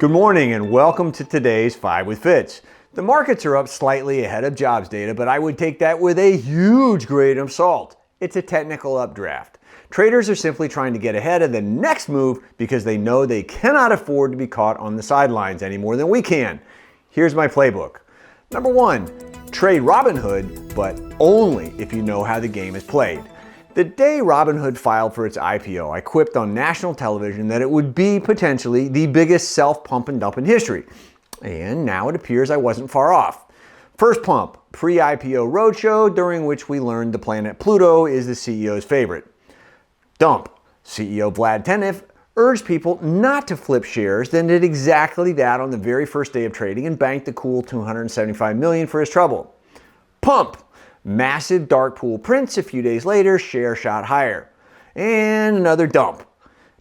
Good morning and welcome to today's 5 with Fitz. The markets are up slightly ahead of jobs data, but I would take that with a huge grain of salt. It's a technical updraft. Traders are simply trying to get ahead of the next move because they know they cannot afford to be caught on the sidelines any more than we can. Here's my playbook. Number 1, trade Robinhood, but only if you know how the game is played. The day Robinhood filed for its IPO, I quipped on national television that it would be potentially the biggest self-pump and dump in history. And now it appears I wasn't far off. First pump, pre-IPO roadshow, during which we learned the planet Pluto is the CEO's favorite. Dump, CEO Vlad Tenev urged people not to flip shares, then did exactly that on the very first day of trading and banked the cool $275 million for his trouble. Pump, massive dark pool prints. A few days later, share shot higher. And another dump.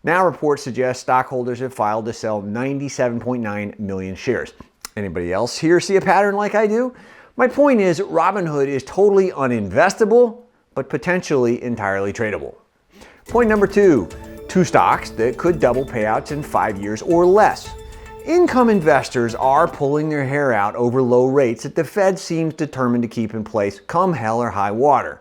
Now reports suggest stockholders have filed to sell 97.9 million shares. Anybody else here see a pattern like I do? My point is, Robinhood is totally uninvestable, but potentially entirely tradable. Point number 2, 2 stocks that could double payouts in 5 years or less. Income investors are pulling their hair out over low rates that the Fed seems determined to keep in place come hell or high water.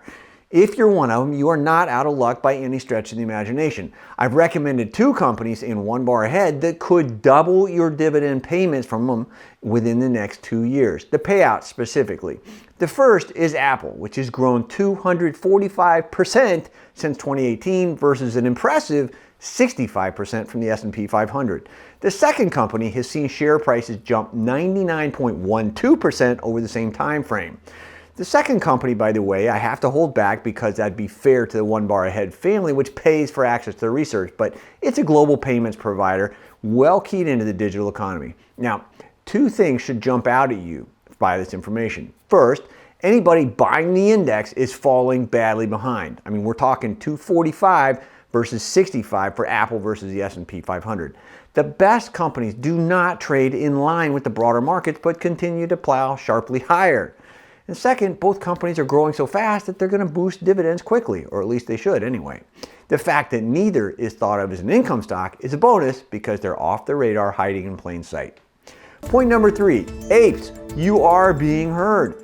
If you're one of them, you are not out of luck by any stretch of the imagination. I've recommended 2 companies in one bar ahead that could double your dividend payments from them within the next 2 years, the payout specifically. The first is Apple, which has grown 245% since 2018 versus an impressive 65% from the S&P 500. The second company has seen share prices jump 99.12% over the same time frame. The second company, by the way, I have to hold back because that'd be fair to the one bar ahead family, which pays for access to the research, but it's a global payments provider well keyed into the digital economy. Now, 2 things should jump out at you by this information. First, anybody buying the index is falling badly behind. I mean, we're talking 245 versus 65 for Apple versus the S&P 500. The best companies do not trade in line with the broader markets, but continue to plow sharply higher. And second, both companies are growing so fast that they're going to boost dividends quickly, or at least they should anyway. The fact that neither is thought of as an income stock is a bonus because they're off the radar, hiding in plain sight. Point number 3, APES, you are being heard.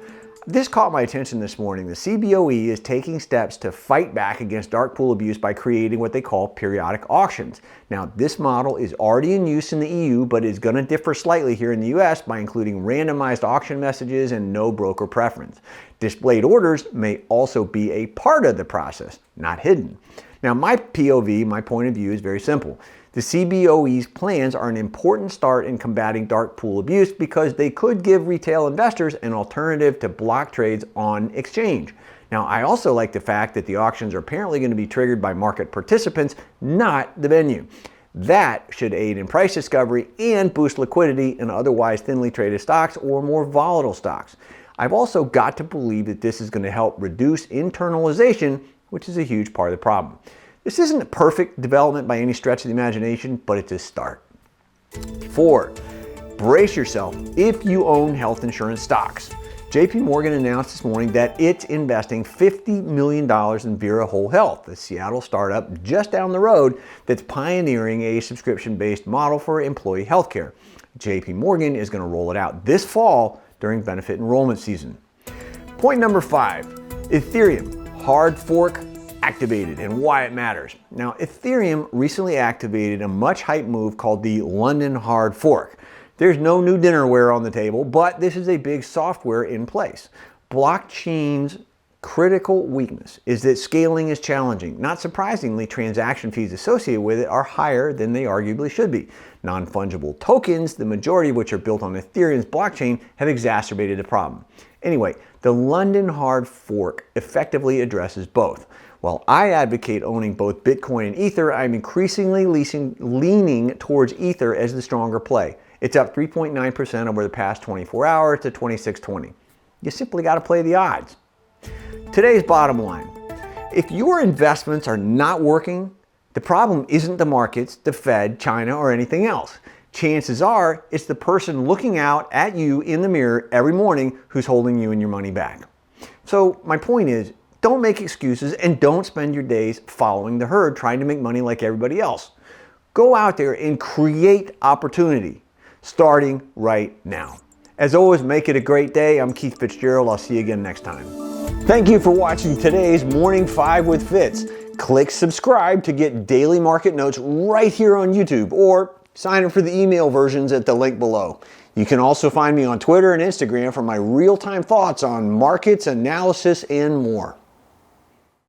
This caught my attention this morning. The CBOE is taking steps to fight back against dark pool abuse by creating what they call periodic auctions. Now, this model is already in use in the EU, but is going to differ slightly here in the US by including randomized auction messages and no broker preference. Displayed orders may also be a part of the process, not hidden. Now, my POV, my point of view, is very simple. The CBOE's plans are an important start in combating dark pool abuse because they could give retail investors an alternative to block trades on exchange. Now, I also like the fact that the auctions are apparently going to be triggered by market participants, not the venue. That should aid in price discovery and boost liquidity in otherwise thinly traded stocks or more volatile stocks. I've also got to believe that this is going to help reduce internalization, which is a huge part of the problem. This isn't a perfect development by any stretch of the imagination, but it's a start. 4, brace yourself if you own health insurance stocks. JP Morgan announced this morning that it's investing $50 million in Vera Whole Health, a Seattle startup just down the road that's pioneering a subscription-based model for employee healthcare. JP Morgan is going to roll it out this fall during benefit enrollment season. Point number 5, Ethereum, hard fork activated and why it matters. Now, Ethereum recently activated a much hyped move called the London hard fork. There's no new dinnerware on the table, but this is a big software in place. Blockchain's critical weakness is that scaling is challenging. Not surprisingly, transaction fees associated with it are higher than they arguably should be. Non-fungible tokens, the majority of which are built on Ethereum's blockchain, have exacerbated the problem. Anyway, the London hard fork effectively addresses both. While I advocate owning both Bitcoin and Ether, I'm increasingly leaning towards Ether as the stronger play. It's up 3.9% over the past 24 hours to 26.20. You simply got to play the odds. Today's bottom line. If your investments are not working, the problem isn't the markets, the Fed, China, or anything else. Chances are it's the person looking out at you in the mirror every morning who's holding you and your money back. So my point is, don't make excuses and don't spend your days following the herd trying to make money like everybody else. Go out there and create opportunity. starting right now. As always, make it a great day. I'm Keith Fitz-Gerald. I'll see you again next time. Thank you for watching today's Morning 5 with Fitz. Click subscribe to get daily market notes right here on YouTube, or sign up for the email versions at the link below. You can also find me on Twitter and Instagram for my real-time thoughts on markets, analysis, and more.